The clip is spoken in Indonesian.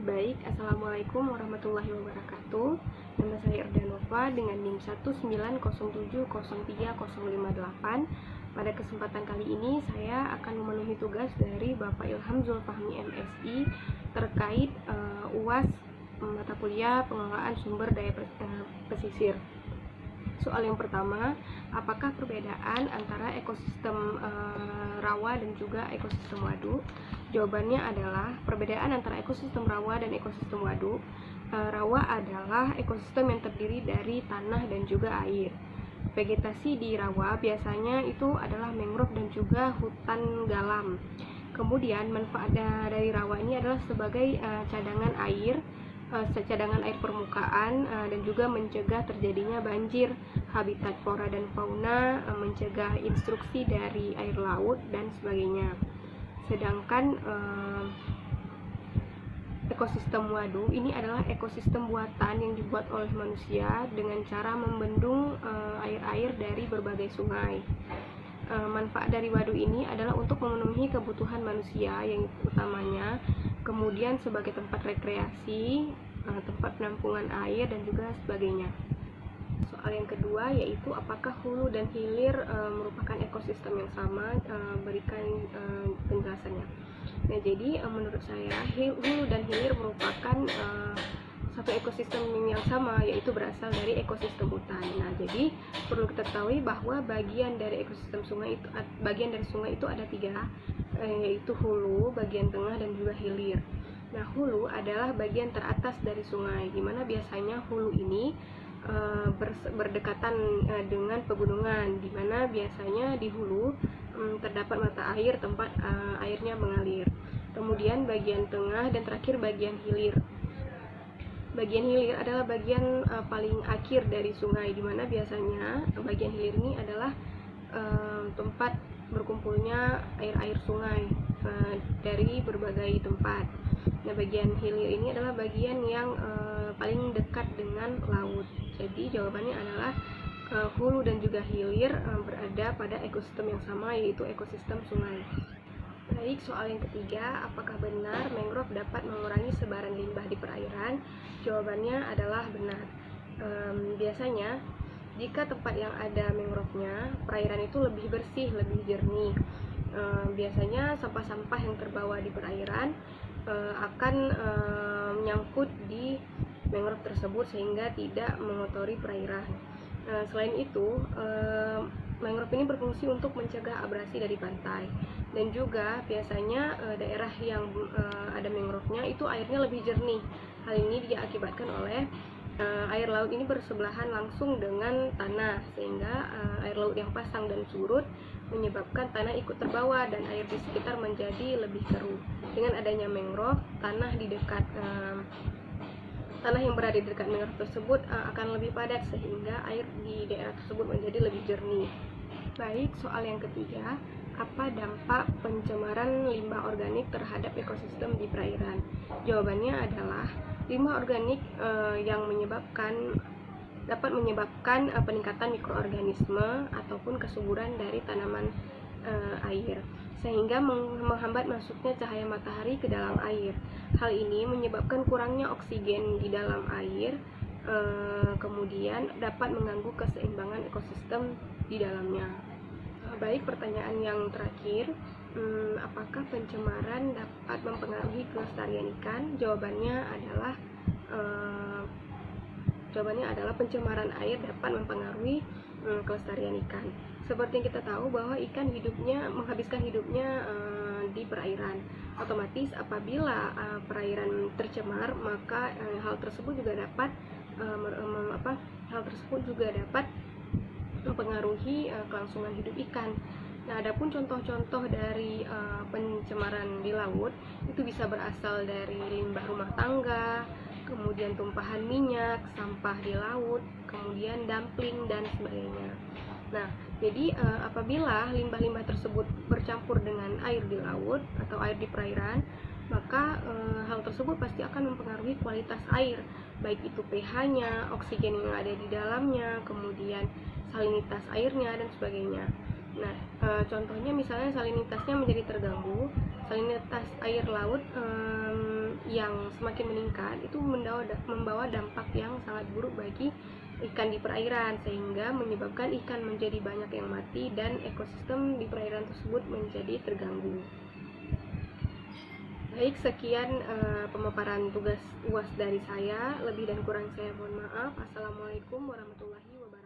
Baik, Assalamualaikum warahmatullahi wabarakatuh. Nama saya Erdanova dengan NIM 190703038. Pada kesempatan kali ini saya akan memenuhi tugas dari Bapak Ilham Zulfahmi MSI terkait UAS mata kuliah pengelolaan sumber daya pesisir. Soal yang pertama, apakah perbedaan antara ekosistem rawa dan juga ekosistem waduk? Jawabannya adalah perbedaan antara ekosistem rawa dan ekosistem waduk. Rawa adalah ekosistem yang terdiri dari tanah dan juga air. Vegetasi di rawa biasanya itu adalah mangrove dan juga hutan galam. Kemudian manfaat dari rawa ini adalah sebagai cadangan air permukaan dan juga mencegah terjadinya banjir, habitat flora dan fauna, mencegah instruksi dari air laut dan sebagainya. Sedangkan ekosistem waduk ini adalah ekosistem buatan yang dibuat oleh manusia dengan cara membendung air-air dari berbagai sungai. Manfaat dari waduk ini adalah untuk memenuhi kebutuhan manusia yang utamanya, kemudian sebagai tempat rekreasi, tempat penampungan air dan juga sebagainya. Soal yang kedua yaitu apakah hulu dan hilir merupakan ekosistem yang sama, berikan penjelasannya. Nah, jadi menurut saya hulu dan hilir merupakan satu ekosistem yang sama, yaitu berasal dari ekosistem hutan. Nah, jadi perlu kita ketahui bahwa bagian dari sungai itu ada tiga, yaitu hulu, bagian tengah dan juga hilir. Nah, hulu adalah bagian teratas dari sungai, di mana biasanya hulu ini berdekatan dengan pegunungan, di mana biasanya di hulu terdapat mata air tempat airnya mengalir. Kemudian bagian tengah dan terakhir bagian hilir. Bagian hilir adalah bagian paling akhir dari sungai, di mana biasanya bagian hilir ini adalah tempat berkumpulnya air-air sungai dari berbagai tempat. Nah, bagian hilir ini adalah bagian yang paling dekat dengan laut. Jadi jawabannya adalah hulu dan juga hilir berada pada ekosistem yang sama, yaitu ekosistem sungai. Baik, soal yang ketiga, apakah benar mangrove dapat mengurangi sebaran limbah di perairan? Jawabannya adalah benar. Biasanya jika tempat yang ada mangrove-nya, perairan itu lebih bersih, lebih jernih. Biasanya sampah-sampah yang terbawa di perairan akan menyangkut di mangrove tersebut sehingga tidak mengotori perairan. Selain itu, mangrove ini berfungsi untuk mencegah abrasi dari pantai, dan juga biasanya daerah yang ada mangrove-nya itu airnya lebih jernih. Hal ini diakibatkan oleh air laut ini bersebelahan langsung dengan tanah, sehingga air laut yang pasang dan surut menyebabkan tanah ikut terbawa dan air di sekitar menjadi lebih keruh. Dengan adanya mangrove, tanah yang berada di dekat mangrove tersebut akan lebih padat, sehingga air di daerah tersebut menjadi lebih jernih. Baik, soal yang ketiga, apa dampak pencemaran limbah organik terhadap ekosistem di perairan? Jawabannya adalah limbah organik yang dapat menyebabkan peningkatan mikroorganisme ataupun kesuburan dari tanaman air, sehingga menghambat masuknya cahaya matahari ke dalam air. Hal ini menyebabkan kurangnya oksigen di dalam air, kemudian dapat mengganggu keseimbangan ekosistem di dalamnya. Baik, pertanyaan yang terakhir, apakah pencemaran dapat mempengaruhi kelestarian ikan? Jawabannya adalah pencemaran air dapat mempengaruhi kelestarian ikan. Seperti yang kita tahu bahwa ikan menghabiskan hidupnya di perairan. Otomatis apabila perairan tercemar, maka hal tersebut juga dapat mempengaruhi kelangsungan hidup ikan. Nah, adapun contoh-contoh dari pencemaran di laut itu bisa berasal dari limbah rumah tangga, kemudian tumpahan minyak, sampah di laut, kemudian dumpling dan sebagainya. Nah, jadi apabila limbah-limbah tersebut bercampur dengan air di laut atau air di perairan, maka hal tersebut pasti akan mempengaruhi kualitas air, baik itu pH-nya, oksigen yang ada di dalamnya, kemudian salinitas airnya dan sebagainya. Nah, contohnya misalnya salinitasnya menjadi terganggu, salinitas air laut yang semakin meningkat itu membawa dampak yang sangat buruk bagi ikan di perairan, sehingga menyebabkan ikan menjadi banyak yang mati dan ekosistem di perairan tersebut menjadi terganggu. Baik, sekian pemaparan tugas UAS dari saya. Lebih dan kurang saya mohon maaf. Assalamualaikum warahmatullahi wabarakatuh.